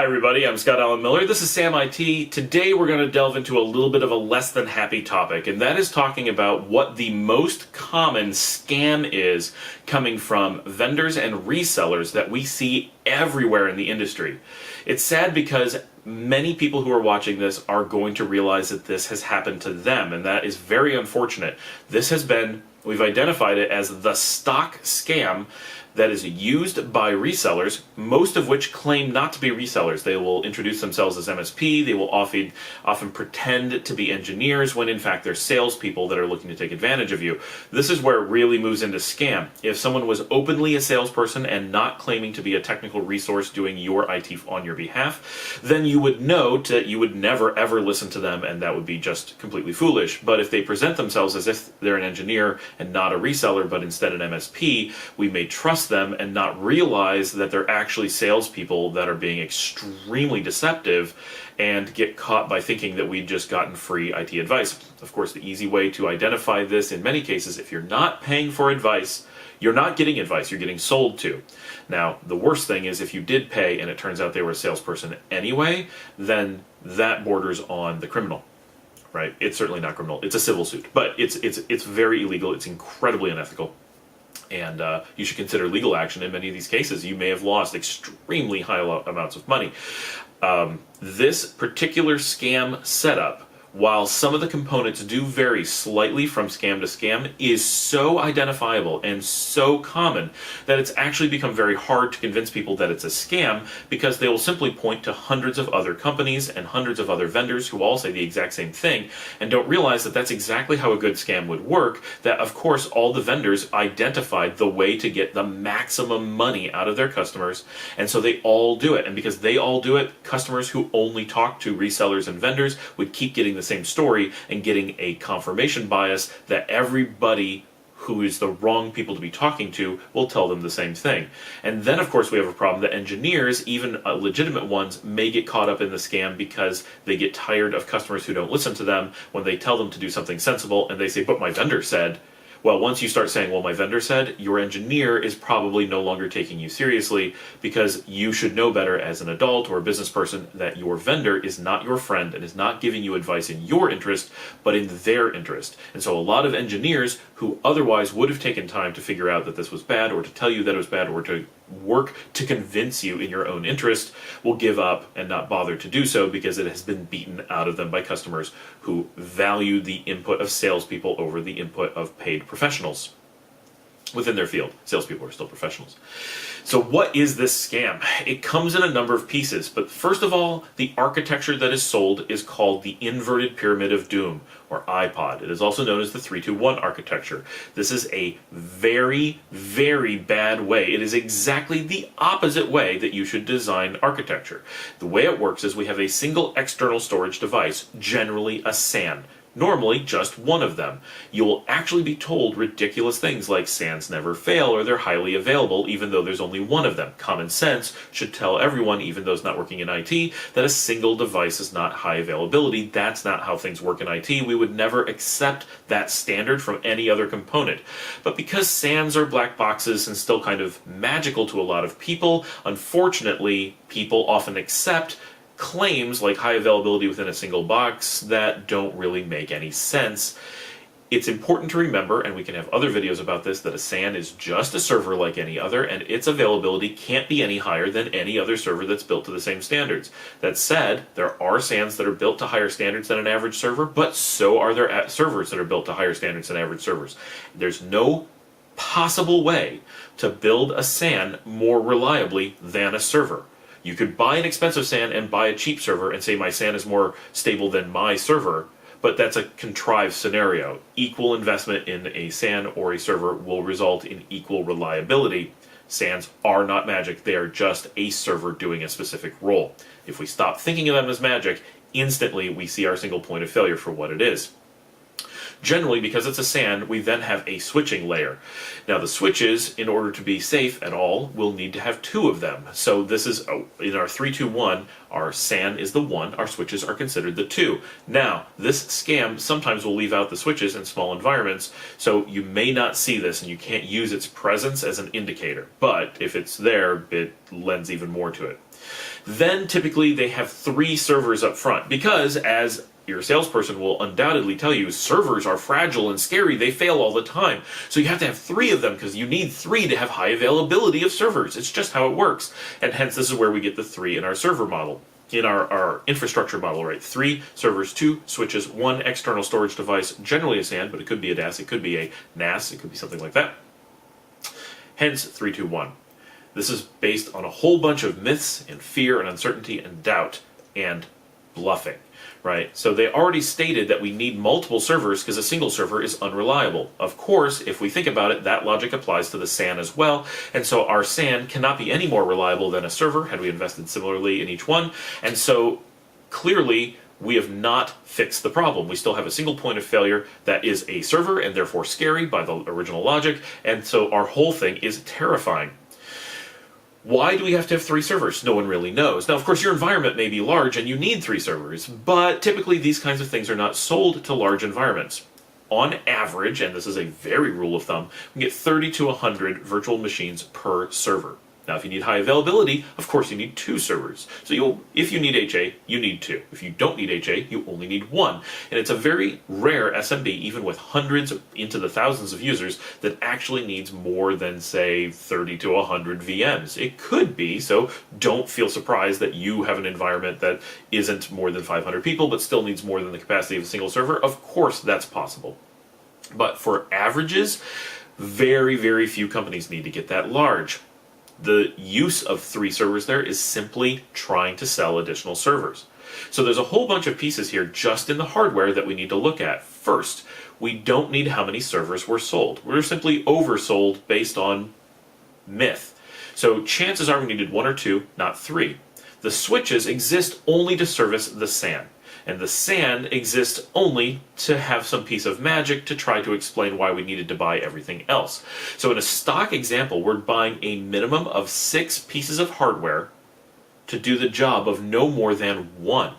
everybody, I'm Scott Allen Miller. This is Sam IT. Today we're going to delve into a little bit of a less than happy topic, and that is talking about what the most common scam is coming from vendors and resellers that we see everywhere in the industry. It's sad because many people who are watching this are going to realize that this has happened to them, and that is very unfortunate. We've identified it as the stock scam that is used by resellers, most of which claim not to be resellers. They will introduce themselves as MSP, they will often pretend to be engineers when in fact they're salespeople that are looking to take advantage of you. This is where it really moves into scam. If someone was openly a salesperson and not claiming to be a technical resource doing your IT on your behalf, then you would know that you would never ever listen to them, and that would be just completely foolish. But if they present themselves as if they're an engineer and not a reseller, but instead an MSP, we may trust them and not realize that they're actually salespeople that are being extremely deceptive and get caught by thinking that we've just gotten free IT advice. Of course, the easy way to identify this in many cases, if you're not paying for advice, you're not getting advice, you're getting sold to. Now, the worst thing is if you did pay and it turns out they were a salesperson anyway, then that borders on the criminal. Right? It's certainly not criminal. It's a civil suit, but it's very illegal. It's incredibly unethical, and you should consider legal action in many of these cases. You may have lost extremely high amounts of money. This particular scam setup, while some of the components do vary slightly from scam to scam, is so identifiable and so common that it's actually become very hard to convince people that it's a scam, because they will simply point to hundreds of other companies and hundreds of other vendors who all say the exact same thing and don't realize that that's exactly how a good scam would work, that of course all the vendors identified the way to get the maximum money out of their customers, and so they all do it. And because they all do it, customers who only talk to resellers and vendors would keep getting the same story and getting a confirmation bias that everybody who is the wrong people to be talking to will tell them the same thing. And then of course we have a problem that engineers, even legitimate ones, may get caught up in the scam because they get tired of customers who don't listen to them when they tell them to do something sensible, and they say, but my vendor said. Well, once you start saying, well, my vendor said, your engineer is probably no longer taking you seriously, because you should know better as an adult or a business person that your vendor is not your friend and is not giving you advice in your interest, but in their interest. And so a lot of engineers who otherwise would have taken time to figure out that this was bad, or to tell you that it was bad, or to work to convince you in your own interest, will give up and not bother to do so because it has been beaten out of them by customers who value the input of salespeople over the input of paid professionals within their field. Salespeople are still professionals. So what is this scam? It comes in a number of pieces, but first of all, the architecture that is sold is called the Inverted Pyramid of Doom, or iPod. It is also known as the 3-2-1 architecture. This is a very, very bad way. It is exactly the opposite way that you should design architecture. The way it works is we have a single external storage device, generally a SAN. Normally just one of them. You will actually be told ridiculous things like SANs never fail, or they're highly available even though there's only one of them. Common sense should tell everyone, even those not working in IT, that a single device is not high availability. That's not how things work in IT. We would never accept that standard from any other component. But because SANs are black boxes and still kind of magical to a lot of people, unfortunately, people often accept claims like high availability within a single box that don't really make any sense. It's important to remember, and we can have other videos about this, that a SAN is just a server like any other, and its availability can't be any higher than any other server that's built to the same standards. That said, there are SANs that are built to higher standards than an average server, but so are there servers that are built to higher standards than average servers. There's no possible way to build a SAN more reliably than a server. You could buy an expensive SAN and buy a cheap server and say my SAN is more stable than my server, but that's a contrived scenario. Equal investment in a SAN or a server will result in equal reliability. SANs are not magic, they are just a server doing a specific role. If we stop thinking of them as magic, instantly we see our single point of failure for what it is. Generally, because it's a SAN, we then have a switching layer. Now the switches, in order to be safe at all, will need to have two of them. So this is, in our 3-2-1, our SAN is the 1, our switches are considered the 2. Now, this scam sometimes will leave out the switches in small environments, so you may not see this and you can't use its presence as an indicator. But if it's there, it lends even more to it. Then typically they have 3 servers up front because, as your salesperson will undoubtedly tell you, servers are fragile and scary, they fail all the time. So you have to have 3 of them because you need 3 to have high availability of servers. It's just how it works. And hence this is where we get the 3 in our server model. In our infrastructure model, right? 3 servers, 2 switches, 1 external storage device, generally a SAN, but it could be a DAS, it could be a NAS, it could be something like that. Hence 3, 2, 1. This is based on a whole bunch of myths and fear and uncertainty and doubt and bluffing, right? So they already stated that we need multiple servers because a single server is unreliable. Of course, if we think about it, that logic applies to the SAN as well, and so our SAN cannot be any more reliable than a server had we invested similarly in each one, and so clearly we have not fixed the problem. We still have a single point of failure that is a server and therefore scary by the original logic, and so our whole thing is terrifying. Why do we have to have 3 servers? No one really knows. Now, of course, your environment may be large and you need 3 servers, but typically these kinds of things are not sold to large environments. On average, and this is a very rule of thumb, we get 30 to 100 virtual machines per server. Now, if you need high availability, of course you need 2 servers. So if you need HA, you need 2. If you don't need HA, you only need 1. And it's a very rare SMB, even with hundreds into the thousands of users, that actually needs more than, say, 30 to 100 VMs. It could be, so don't feel surprised that you have an environment that isn't more than 500 people, but still needs more than the capacity of a single server. Of course, that's possible. But for averages, very, very few companies need to get that large. The use of 3 servers there is simply trying to sell additional servers. So there's a whole bunch of pieces here just in the hardware that we need to look at. First, we don't need how many servers were sold. We're simply oversold based on myth. So chances are we needed 1 or 2, not 3. The switches exist only to service the SAN. And the SAN exists only to have some piece of magic to try to explain why we needed to buy everything else. So in a stock example, we're buying a minimum of 6 pieces of hardware to do the job of no more than 1.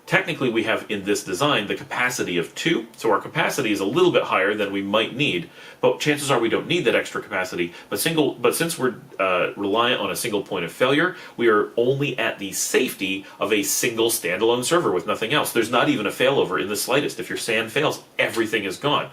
Technically, we have in this design the capacity of 2, so our capacity is a little bit higher than we might need, but chances are we don't need that extra capacity. But since we're reliant on a single point of failure, we are only at the safety of a single standalone server with nothing else. There's not even a failover in the slightest. If your SAN fails, everything is gone.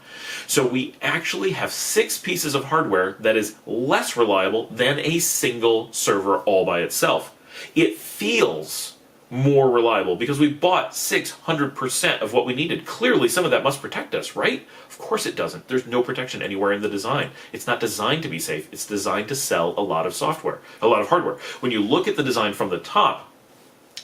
So we actually have 6 pieces of hardware that is less reliable than a single server all by itself. It feels more reliable because we bought 600% of what we needed. Clearly, some of that must protect us, right? Of course it doesn't. There's no protection anywhere in the design. It's not designed to be safe. It's designed to sell a lot of software, a lot of hardware. When you look at the design from the top,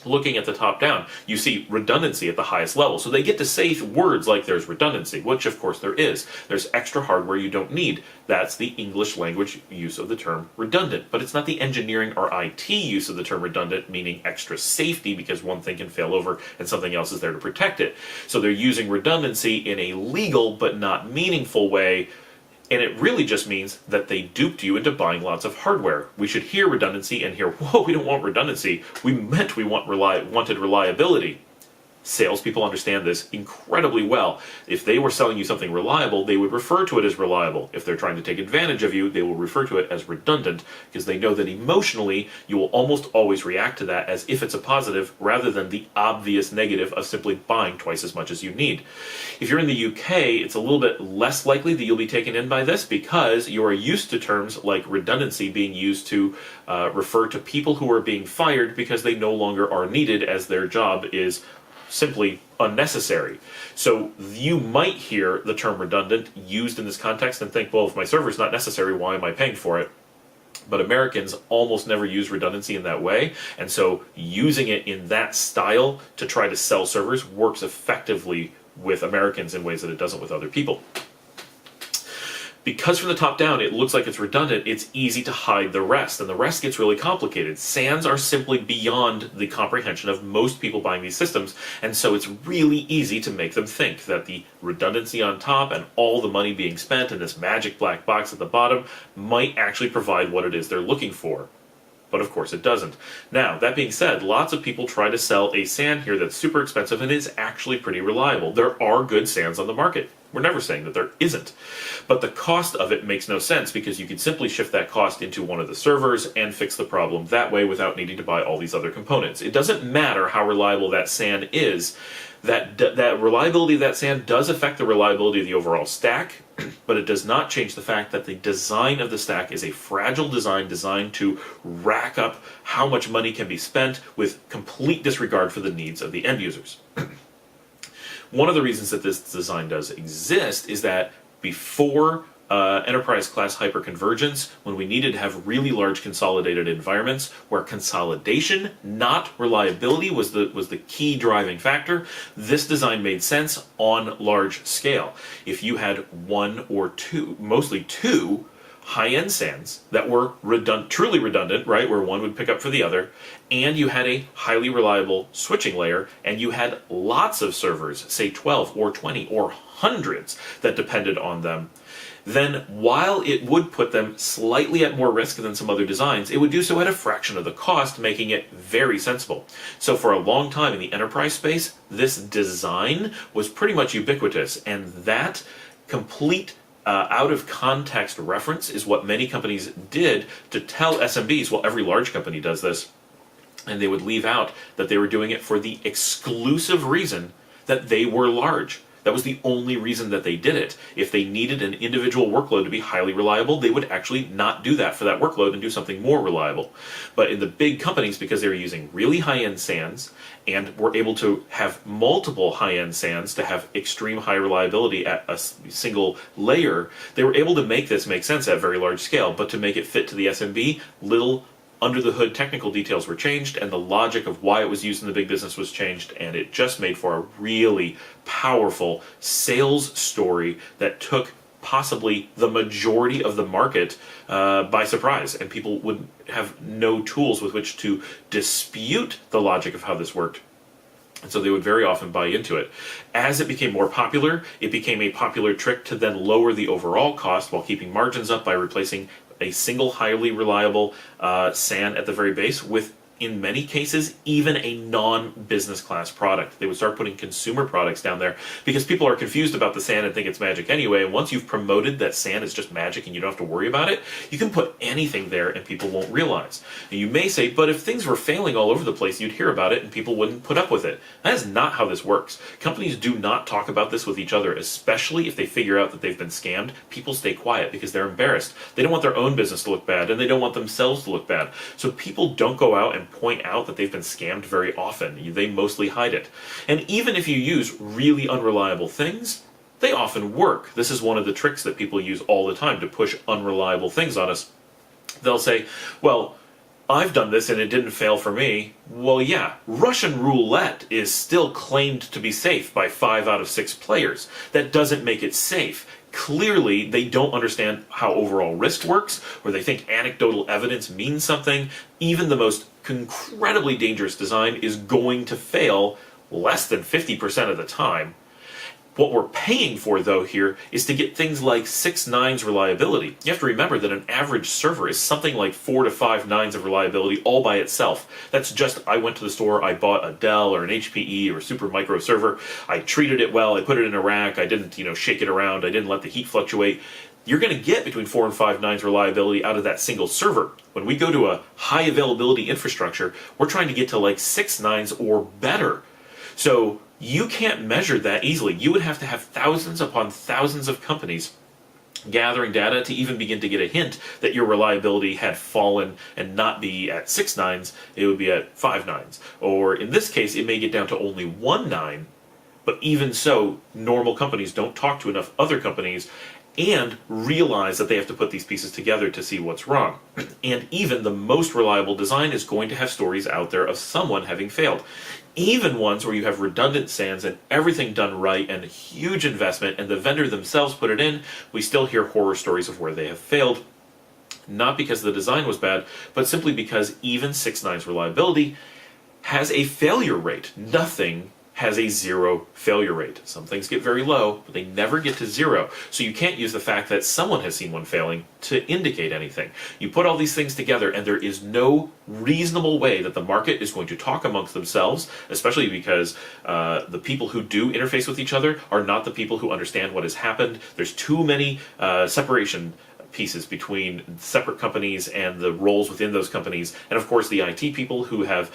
looking at the top down, you see redundancy at the highest level. So they get to say words like there's redundancy, which of course there is. There's extra hardware you don't need. That's the English language use of the term redundant. But it's not the engineering or IT use of the term redundant, meaning extra safety because one thing can fail over and something else is there to protect it. So they're using redundancy in a legal but not meaningful way. And it really just means that they duped you into buying lots of hardware. We should hear redundancy and hear, whoa, we don't want redundancy. We meant we wanted reliability. Salespeople understand this incredibly well. If they were selling you something reliable, they would refer to it as reliable. If they're trying to take advantage of you, they will refer to it as redundant because they know that emotionally you will almost always react to that as if it's a positive rather than the obvious negative of simply buying twice as much as you need. If you're in the UK, it's a little bit less likely that you'll be taken in by this because you are used to terms like redundancy being used to refer to people who are being fired because they no longer are needed as their job is simply unnecessary. So you might hear the term redundant used in this context and think, well, if my server's not necessary, why am I paying for it? But Americans almost never use redundancy in that way, and so using it in that style to try to sell servers works effectively with Americans in ways that it doesn't with other people. Because from the top down it looks like it's redundant, it's easy to hide the rest, and the rest gets really complicated. SANs are simply beyond the comprehension of most people buying these systems, and so it's really easy to make them think that the redundancy on top and all the money being spent in this magic black box at the bottom might actually provide what it is they're looking for. But of course it doesn't. Now, that being said, lots of people try to sell a SAN here that's super expensive and is actually pretty reliable. There are good SANs on the market. We're never saying that there isn't. But the cost of it makes no sense because you can simply shift that cost into one of the servers and fix the problem that way without needing to buy all these other components. It doesn't matter how reliable that SAN is. That reliability of that SAN does affect the reliability of the overall stack, but it does not change the fact that the design of the stack is a fragile design designed to rack up how much money can be spent with complete disregard for the needs of the end users. One of the reasons that this design does exist is that before enterprise-class hyperconvergence, when we needed to have really large consolidated environments where consolidation, not reliability, was the key driving factor, this design made sense on large scale. If you had one or two, mostly two, high-end SANs that were truly redundant, right, where one would pick up for the other, and you had a highly reliable switching layer, and you had lots of servers, say 12 or 20 or hundreds that depended on them, then while it would put them slightly at more risk than some other designs, it would do so at a fraction of the cost, making it very sensible. So for a long time in the enterprise space, this design was pretty much ubiquitous, and that complete out of context reference is what many companies did to tell SMBs, well, every large company does this, and they would leave out that they were doing it for the exclusive reason that they were large. That was the only reason that they did it. If they needed an individual workload to be highly reliable, they would actually not do that for that workload and do something more reliable. But in the big companies, because they were using really high-end SANs and were able to have multiple high-end SANs to have extreme high reliability at a single layer, they were able to make this make sense at very large scale. But to make it fit to the SMB, little under-the-hood technical details were changed, and the logic of why it was used in the big business was changed, and it just made for a really powerful sales story that took possibly the majority of the market by surprise, and people would have no tools with which to dispute the logic of how this worked. And so they would very often buy into it. As it became more popular, it became a popular trick to then lower the overall cost while keeping margins up by replacing a single highly reliable SAN at the very base with, in many cases, even a non-business class product. They would start putting consumer products down there because people are confused about the SAN and think it's magic anyway. And once you've promoted that SAN is just magic and you don't have to worry about it, you can put anything there and people won't realize. And you may say, but if things were failing all over the place, you'd hear about it and people wouldn't put up with it. That is not how this works. Companies do not talk about this with each other, especially if they figure out that they've been scammed. People stay quiet because they're embarrassed. They don't want their own business to look bad and they don't want themselves to look bad. So people don't go out and point out that they've been scammed very often. They mostly hide it. And even if you use really unreliable things, they often work. This is one of the tricks that people use all the time to push unreliable things on us. They'll say, well, I've done this and it didn't fail for me. Well, yeah, Russian roulette is still claimed to be safe by 5 out of 6 players. That doesn't make it safe. Clearly, they don't understand how overall risk works, or they think anecdotal evidence means something. Even the most incredibly dangerous design is going to fail less than 50% of the time. What we're paying for, though, here is to get things like 6 nines reliability. You have to remember that an average server is something like 4 to 5 nines of reliability all by itself. That's just, I went to the store, I bought a Dell or an HPE or a Supermicro server, I treated it well, I put it in a rack, I didn't, shake it around, I didn't let the heat fluctuate. You're going to get between 4 and 5 nines reliability out of that single server. When we go to a high availability infrastructure, we're trying to get to like 6 nines or better. So you can't measure that easily. You would have to have thousands upon thousands of companies gathering data to even begin to get a hint that your reliability had fallen and not be at 6 nines, it would be at 5 nines. Or in this case, it may get down to only 1 nine, but even so, normal companies don't talk to enough other companies and realize that they have to put these pieces together to see what's wrong. And even the most reliable design is going to have stories out there of someone having failed. Even ones where you have redundant SANs and everything done right and a huge investment and the vendor themselves put it in, we still hear horror stories of where they have failed. Not because the design was bad, but simply because even 6 nines reliability has a failure rate. Nothing has a 0 failure rate. Some things get very low, but they never get to 0. So you can't use the fact that someone has seen one failing to indicate anything. You put all these things together, and there is no reasonable way that the market is going to talk amongst themselves, especially because the people who do interface with each other are not the people who understand what has happened. There's too many separation pieces between separate companies and the roles within those companies. And of course, the IT people who have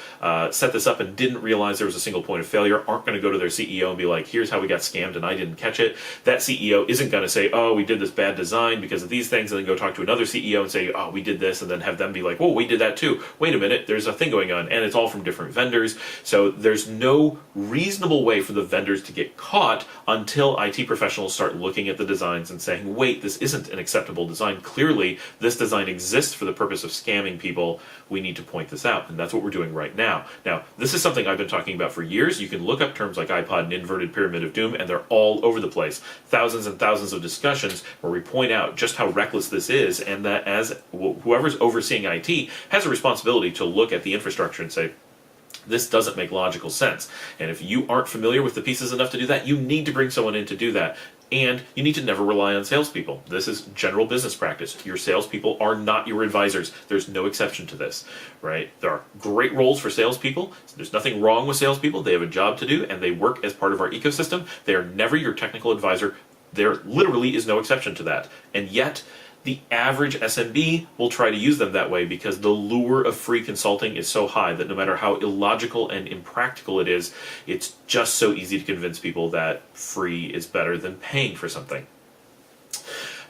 set this up and didn't realize there was a single point of failure aren't going to go to their CEO and be like, here's how we got scammed and I didn't catch it. That CEO isn't going to say, oh, we did this bad design because of these things, and then go talk to another CEO and say, oh, we did this, and then have them be like, whoa, we did that too. Wait a minute, there's a thing going on, and it's all from different vendors. So there's no reasonable way for the vendors to get caught until IT professionals start looking at the designs and saying, wait, this isn't an acceptable design. Clearly, this design exists for the purpose of scamming people. We need to point this out, and that's what we're doing right now. Now, this is something I've been talking about for years. You can look up terms like iPod and inverted pyramid of doom, and they're all over the place. Thousands and thousands of discussions where we point out just how reckless this is, and that as whoever's overseeing IT has a responsibility to look at the infrastructure and say, this doesn't make logical sense. And if you aren't familiar with the pieces enough to do that, you need to bring someone in to do that. And you need to never rely on salespeople. This is general business practice. Your salespeople are not your advisors. There's no exception to this, right? There are great roles for salespeople. There's nothing wrong with salespeople. They have a job to do, and they work as part of our ecosystem. They are never your technical advisor. There literally is no exception to that. And yet, the average SMB will try to use them that way because the lure of free consulting is so high that no matter how illogical and impractical it is, it's just so easy to convince people that free is better than paying for something.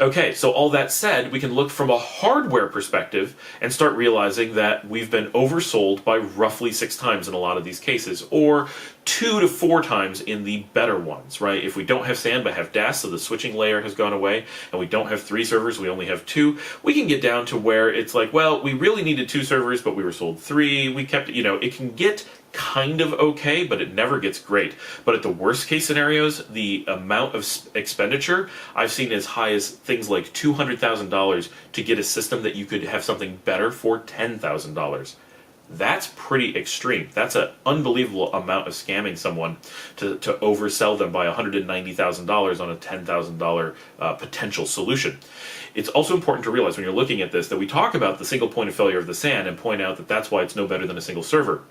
Okay, so all that said, we can look from a hardware perspective and start realizing that we've been oversold by roughly 6 times in a lot of these cases, or 2 to 4 times in the better ones, right? If we don't have SAN but have DAS, so the switching layer has gone away, and we don't have 3 servers, we only have 2, we can get down to where it's like, well, we really needed 2 servers, but we were sold 3, we kept, it can get kind of okay, but it never gets great. But at the worst case scenarios, the amount of expenditure I've seen as high as things like $200,000 to get a system that you could have something better for $10,000. That's pretty extreme. That's an unbelievable amount of scamming someone to oversell them by $190,000 on a $10,000 potential solution. It's also important to realize when you're looking at this that we talk about the single point of failure of the SAN and point out that that's why it's no better than a single server.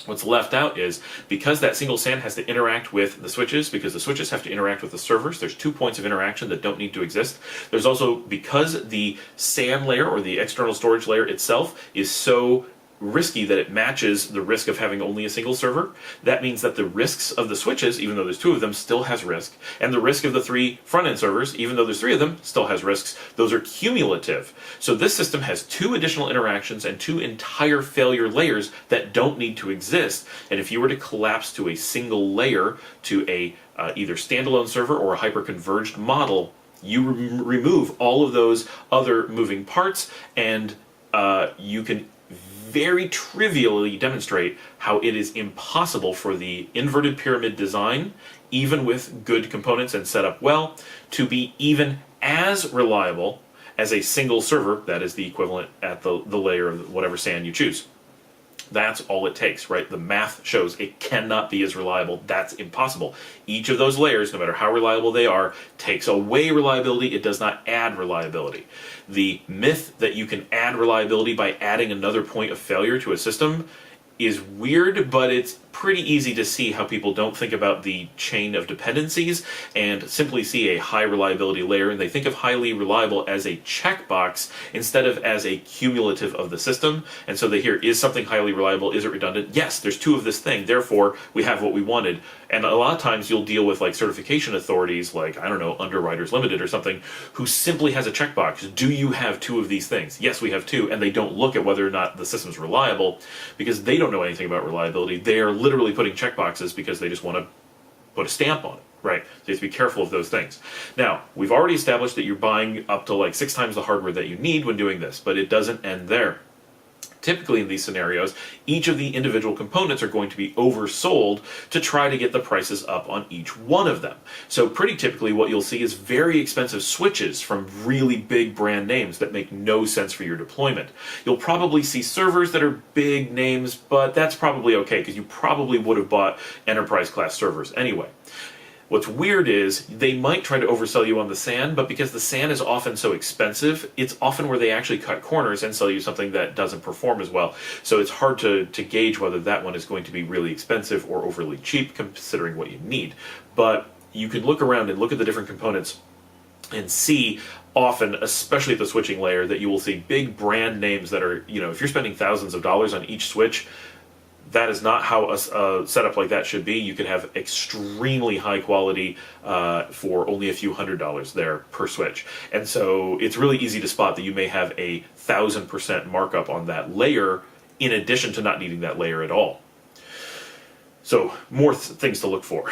What's left out is, because that single SAN has to interact with the switches, because the switches have to interact with the servers, there's 2 points of interaction that don't need to exist. There's also, because the SAN layer or the external storage layer itself is so risky that it matches the risk of having only a single server, that means that the risks of the switches, even though there's 2 of them, still has risk, and the risk of the 3 front-end servers, even though there's 3 of them, still has risks. Those are cumulative. So this system has 2 additional interactions and 2 entire failure layers that don't need to exist, and if you were to collapse to a single layer, to a either standalone server or a hyper-converged model, you remove all of those other moving parts, and you can very trivially demonstrate how it is impossible for the inverted pyramid design, even with good components and set up well, to be even as reliable as a single server that is the equivalent at the layer of whatever SAN you choose. That's all it takes, right? The math shows it cannot be as reliable. That's impossible. Each of those layers, no matter how reliable they are, takes away reliability. It does not add reliability. The myth that you can add reliability by adding another point of failure to a system is weird, but it's pretty easy to see how people don't think about the chain of dependencies and simply see a high reliability layer, and they think of highly reliable as a checkbox instead of as a cumulative of the system. And so they hear, is something highly reliable? Is it redundant? Yes, there's 2 of this thing, therefore we have what we wanted. And a lot of times you'll deal with like certification authorities like, I don't know, Underwriters Limited or something, who simply has a checkbox. Do you have 2 of these things? Yes, we have 2, and they don't look at whether or not the system's reliable because they don't know anything about reliability. They are literally putting checkboxes because they just want to put a stamp on it, right? So you have to be careful of those things. Now, we've already established that you're buying up to like 6 times the hardware that you need when doing this, but it doesn't end there. Typically in these scenarios, each of the individual components are going to be oversold to try to get the prices up on each one of them. So pretty typically what you'll see is very expensive switches from really big brand names that make no sense for your deployment. You'll probably see servers that are big names, but that's probably okay because you probably would have bought enterprise class servers anyway. What's weird is they might try to oversell you on the SAN, but because the SAN is often so expensive, it's often where they actually cut corners and sell you something that doesn't perform as well. So it's hard to gauge whether that one is going to be really expensive or overly cheap considering what you need. But you can look around and look at the different components and see often, especially at the switching layer, that you will see big brand names that are, if you're spending thousands of dollars on each switch, that is not how a setup like that should be. You can have extremely high quality for only a few $100s there per switch. And so it's really easy to spot that you may have a 1,000% markup on that layer in addition to not needing that layer at all. So more things to look for.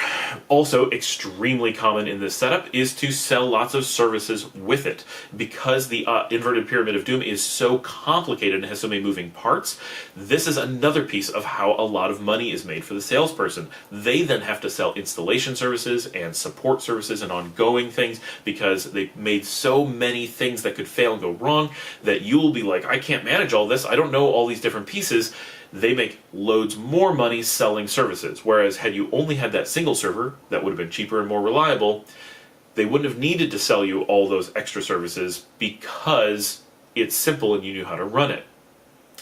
Also, extremely common in this setup is to sell lots of services with it. Because the inverted pyramid of doom is so complicated and has so many moving parts, this is another piece of how a lot of money is made for the salesperson. They then have to sell installation services and support services and ongoing things because they've made so many things that could fail and go wrong that you'll be like, I can't manage all this. I don't know all these different pieces. They make loads more money selling services. Whereas had you only had that single server that would have been cheaper and more reliable, they wouldn't have needed to sell you all those extra services because it's simple and you knew how to run it.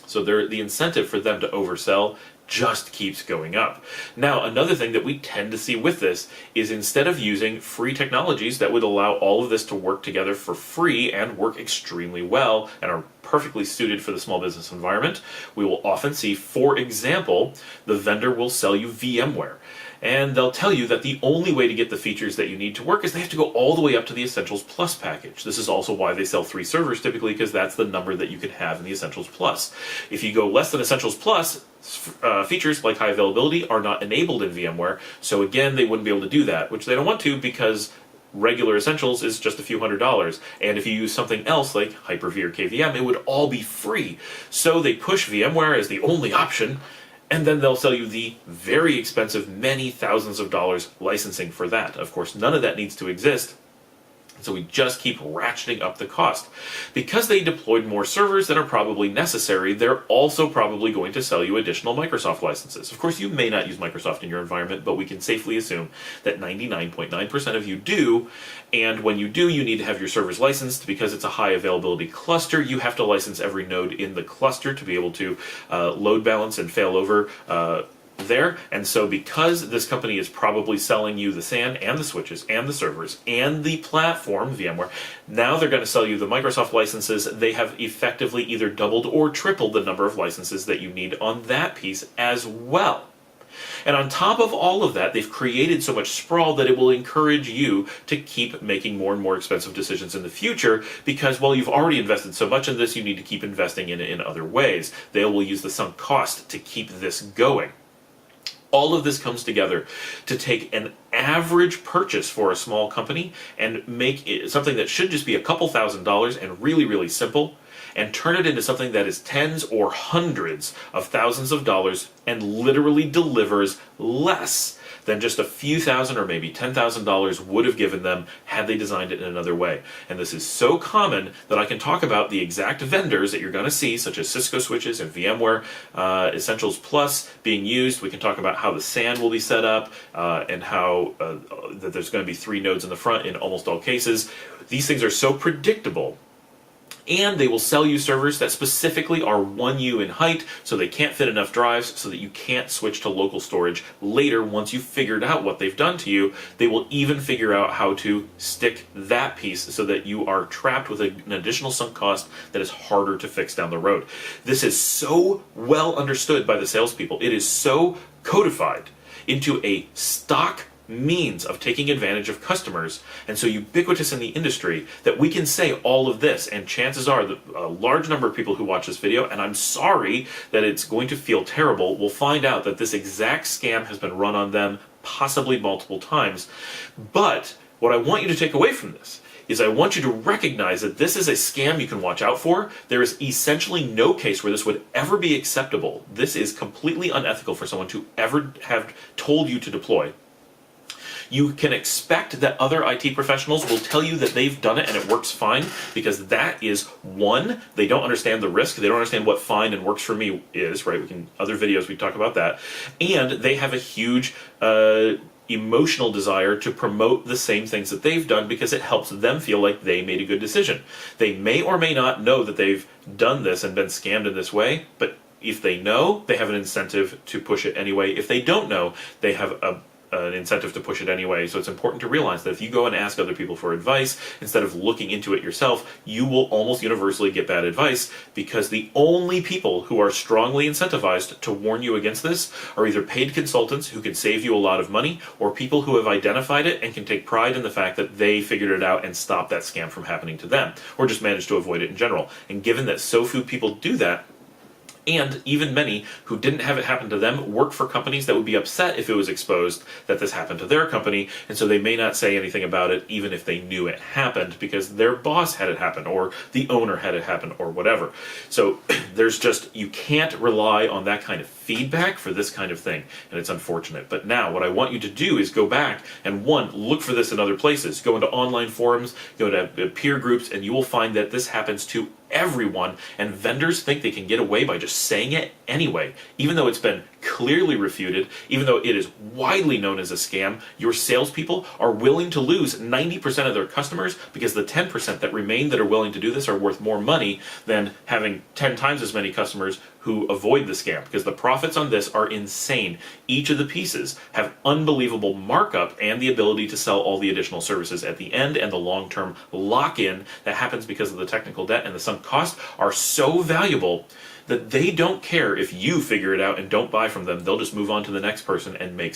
So the incentive for them to oversell just keeps going up. Now, another thing that we tend to see with this is instead of using free technologies that would allow all of this to work together for free and work extremely well and are perfectly suited for the small business environment, we will often see, for example, the vendor will sell you VMware. And they'll tell you that the only way to get the features that you need to work is they have to go all the way up to the Essentials Plus package. This is also why they sell 3 servers typically, because that's the number that you can have in the Essentials Plus. If you go less than Essentials Plus, features like high availability are not enabled in VMware. So again, they wouldn't be able to do that, which they don't want to because regular Essentials is just a few $100s. And if you use something else like Hyper-V or KVM, it would all be free. So they push VMware as the only option. And then they'll sell you the very expensive, many thousands of dollars licensing for that. Of course, none of that needs to exist. So we just keep ratcheting up the cost. Because they deployed more servers than are probably necessary, they're also probably going to sell you additional Microsoft licenses. Of course, you may not use Microsoft in your environment, but we can safely assume that 99.9% of you do. And when you do, you need to have your servers licensed. Because it's a high availability cluster, you have to license every node in the cluster to be able to load balance and fail over there. And so because this company is probably selling you the SAN and the switches and the servers and the platform, VMware, now they're going to sell you the Microsoft licenses. They have effectively either doubled or tripled the number of licenses that you need on that piece as well. And on top of all of that, they've created so much sprawl that it will encourage you to keep making more and more expensive decisions in the future because, well, you've already invested so much in this, you need to keep investing in it in other ways. They will use the sunk cost to keep this going. All of this comes together to take an average purchase for a small company and make it something that should just be a couple $1,000s and really, really simple, and turn it into something that is tens or hundreds of thousands of dollars and literally delivers less than just a few thousand or maybe $10,000 would have given them had they designed it in another way. And this is so common that I can talk about the exact vendors that you're going to see, such as Cisco switches and VMware Essentials Plus being used. We can talk about how the SAN will be set up and how that there's going to be 3 nodes in the front in almost all cases. These things are so predictable. And they will sell you servers that specifically are 1U in height, so they can't fit enough drives, so that you can't switch to local storage later once you've figured out what they've done to you. They will even figure out how to stick that piece so that you are trapped with an additional sunk cost that is harder to fix down the road. This is so well understood by the salespeople. It is so codified into a stock means of taking advantage of customers, and so ubiquitous in the industry that we can say all of this, and chances are that a large number of people who watch this video, and I'm sorry that it's going to feel terrible, will find out that this exact scam has been run on them possibly multiple times. But what I want you to take away from this is I want you to recognize that this is a scam you can watch out for. There is essentially no case where this would ever be acceptable. This is completely unethical for someone to ever have told you to deploy. You can expect that other IT professionals will tell you that they've done it and it works fine, because that is, one, they don't understand the risk, they don't understand what fine and works for me is, right? Other videos we talk about that. And they have a huge emotional desire to promote the same things that they've done because it helps them feel like they made a good decision. They may or may not know that they've done this and been scammed in this way, but if they know, they have an incentive to push it anyway. If they don't know, they have an incentive to push it anyway. So it's important to realize that if you go and ask other people for advice instead of looking into it yourself, you will almost universally get bad advice, because the only people who are strongly incentivized to warn you against this are either paid consultants who can save you a lot of money, or people who have identified it and can take pride in the fact that they figured it out and stopped that scam from happening to them, or just managed to avoid it in general. And given that so few people do that, and even many who didn't have it happen to them work for companies that would be upset if it was exposed that this happened to their company, and so they may not say anything about it even if they knew it happened because their boss had it happen, or the owner had it happen, or whatever. So you can't rely on that kind of feedback for this kind of thing, and it's unfortunate. But now what I want you to do is go back and, one, look for this in other places. Go into online forums, go to peer groups, and you will find that this happens to everyone, and vendors think they can get away by just saying it anyway. Even though it's been clearly refuted, even though it is widely known as a scam, your salespeople are willing to lose 90% of their customers because the 10% that remain that are willing to do this are worth more money than having 10 times as many customers who avoid the scam, because the profits on this are insane. Each of the pieces have unbelievable markup and the ability to sell all the additional services at the end, and the long-term lock-in that happens because of the technical debt and the sunk cost are so valuable that they don't care if you figure it out and don't buy from them. They'll just move on to the next person and make,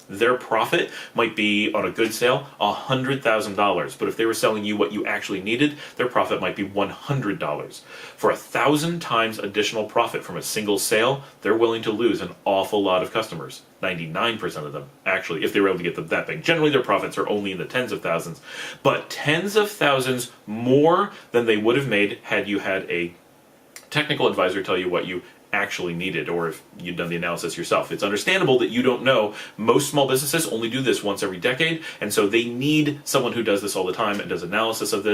their profit might be on a good sale $100,000, but if they were selling you what you actually needed, their profit might be $100. For 1,000 times additional profit from a single sale, they're willing to lose an awful lot of customers. 99% of them, actually, if they were able to get them that big. Generally, their profits are only in the tens of thousands, but tens of thousands more than they would have made had you had a technical advisor tell you what you actually needed, or if you'd done the analysis yourself. It's understandable that you don't know. Most small businesses only do this once every decade, and so they need someone who does this all the time and does analysis of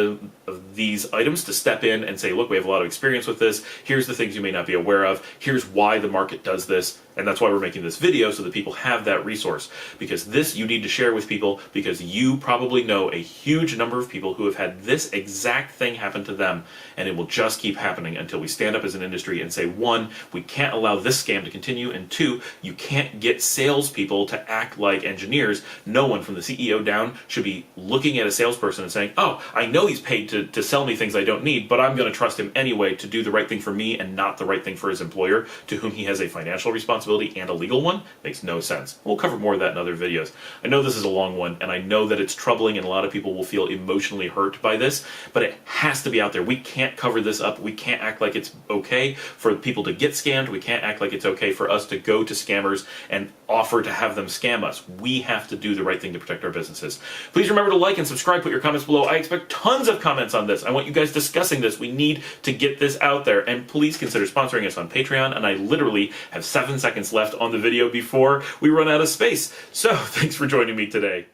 these items to step in and say, look, we have a lot of experience with this. Here's the things you may not be aware of. Here's why the market does this. And that's why we're making this video, so that people have that resource. Because this you need to share with people, because you probably know a huge number of people who have had this exact thing happen to them, and it will just keep happening until we stand up as an industry and say, one, we can't allow this scam to continue, and two, you can't get salespeople to act like engineers. No one from the CEO down should be looking at a salesperson and saying, oh, I know he's paid to sell me things I don't need, but I'm going to trust him anyway to do the right thing for me and not the right thing for his employer, to whom he has a financial responsibility and a legal one. Makes no sense. We'll cover more of that in other videos. I know this is a long one, and I know that it's troubling, and a lot of people will feel emotionally hurt by this, but it has to be out there. We can't cover this up. We can't act like it's okay for people to get scammed. We can't act like it's okay for us to go to scammers and offer to have them scam us. We have to do the right thing to protect our businesses. Please remember to like and subscribe. Put your comments below. I expect tons of comments on this. I want you guys discussing this. We need to get this out there, and please consider sponsoring us on Patreon. And I literally have 7 seconds left on the video before we run out of space. So thanks for joining me today.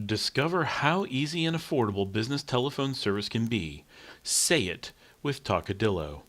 Discover how easy and affordable business telephone service can be. Say it with Talkadillo.